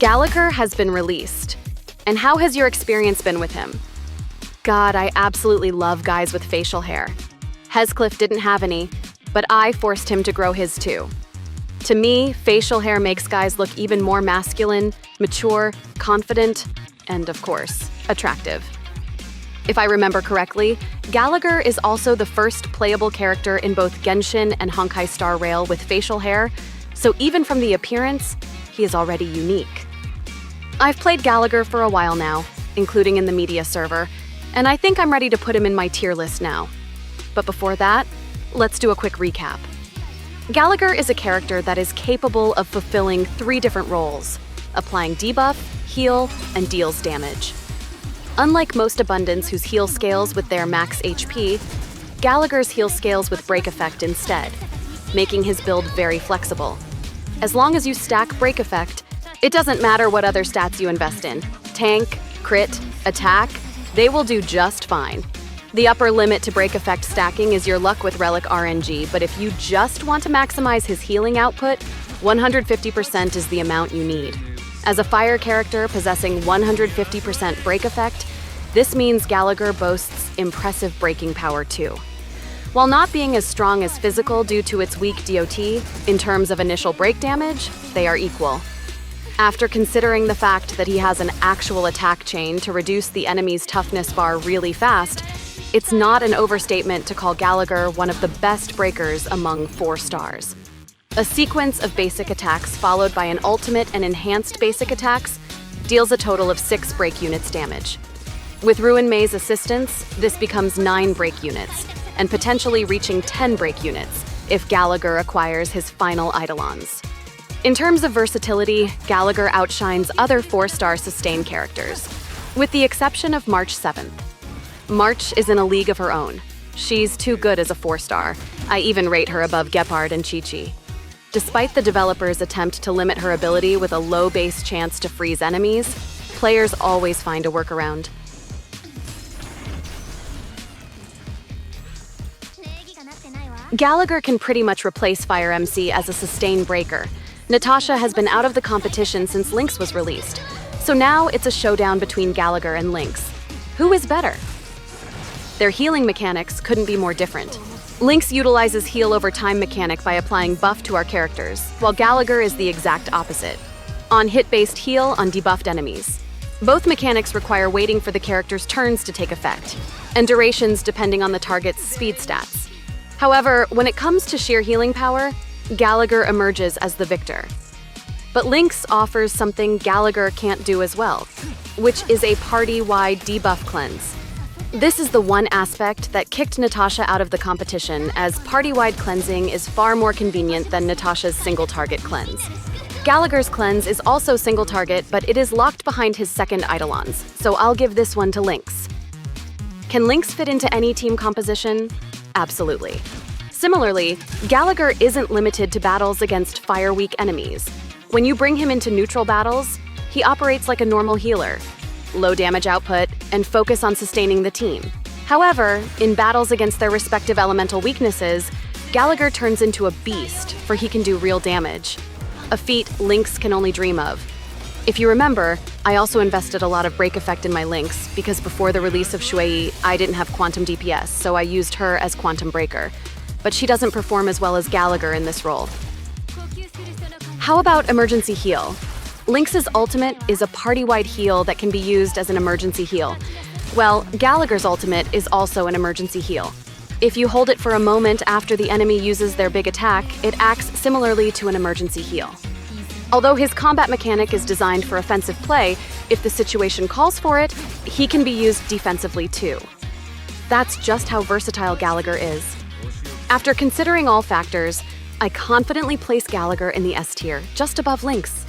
Gallagher has been released. And how has your experience been with him? God, I absolutely love guys with facial hair. Heathcliff didn't have any, but I forced him to grow his too. To me, facial hair makes guys look even more masculine, mature, confident, and of course, attractive. If I remember correctly, Gallagher is also the first playable character in both Genshin and Honkai Star Rail with facial hair, so even from the appearance, he is already unique. I've played Gallagher for a while now, including in the media server, and I think I'm ready to put him in my tier list now. But before that, let's do a quick recap. Gallagher is a character that is capable of fulfilling 3 different roles: applying debuff, heal, and deals damage. Unlike most abundants whose heal scales with their max HP, Gallagher's heal scales with break effect instead, making his build very flexible. As long as you stack break effect, it doesn't matter what other stats you invest in. Tank, crit, attack, they will do just fine. The upper limit to break effect stacking is your luck with relic RNG, but if you just want to maximize his healing output, 150% is the amount you need. As a fire character possessing 150% break effect, this means Gallagher boasts impressive breaking power too. While not being as strong as physical due to its weak DOT, in terms of initial break damage, they are equal. After considering the fact that he has an actual attack chain to reduce the enemy's toughness bar really fast, it's not an overstatement to call Gallagher one of the best breakers among 4 stars. A sequence of basic attacks followed by an ultimate and enhanced basic attacks deals a total of 6 break units damage. With Ruin May's assistance, this becomes 9 break units, and potentially reaching 10 break units if Gallagher acquires his final Eidolons. In terms of versatility, Gallagher outshines other 4-star sustain characters, with the exception of March 7th. March is in a league of her own. She's too good as a 4-star. I even rate her above Gepard and Chi-Chi. Despite the developers' attempt to limit her ability with a low base chance to freeze enemies, players always find a workaround. Gallagher can pretty much replace Fire MC as a sustain breaker. Natasha has been out of the competition since Lynx was released, so now it's a showdown between Gallagher and Lynx. Who is better? Their healing mechanics couldn't be more different. Lynx utilizes heal over time mechanic by applying buff to our characters, while Gallagher is the exact opposite. On hit-based heal on debuffed enemies. Both mechanics require waiting for the character's turns to take effect, and durations depending on the target's speed stats. However, when it comes to sheer healing power, Gallagher emerges as the victor. But Lynx offers something Gallagher can't do as well, which is a party-wide debuff cleanse. This is the one aspect that kicked Natasha out of the competition, as party-wide cleansing is far more convenient than Natasha's single-target cleanse. Gallagher's cleanse is also single-target, but it is locked behind his second Eidolons, so I'll give this one to Lynx. Can Lynx fit into any team composition? Absolutely. Similarly, Gallagher isn't limited to battles against fire-weak enemies. When you bring him into neutral battles, he operates like a normal healer. Low damage output, and focus on sustaining the team. However, in battles against their respective elemental weaknesses, Gallagher turns into a beast, for he can do real damage. A feat Lynx can only dream of. If you remember, I also invested a lot of break effect in my Lynx, because before the release of Shui, I didn't have quantum DPS, so I used her as quantum breaker. But she doesn't perform as well as Gallagher in this role. How about emergency heal? Lynx's ultimate is a party-wide heal that can be used as an emergency heal. Well, Gallagher's ultimate is also an emergency heal. If you hold it for a moment after the enemy uses their big attack, it acts similarly to an emergency heal. Although his combat mechanic is designed for offensive play, if the situation calls for it, he can be used defensively too. That's just how versatile Gallagher is. After considering all factors, I confidently place Gallagher in the S tier, just above Lynx.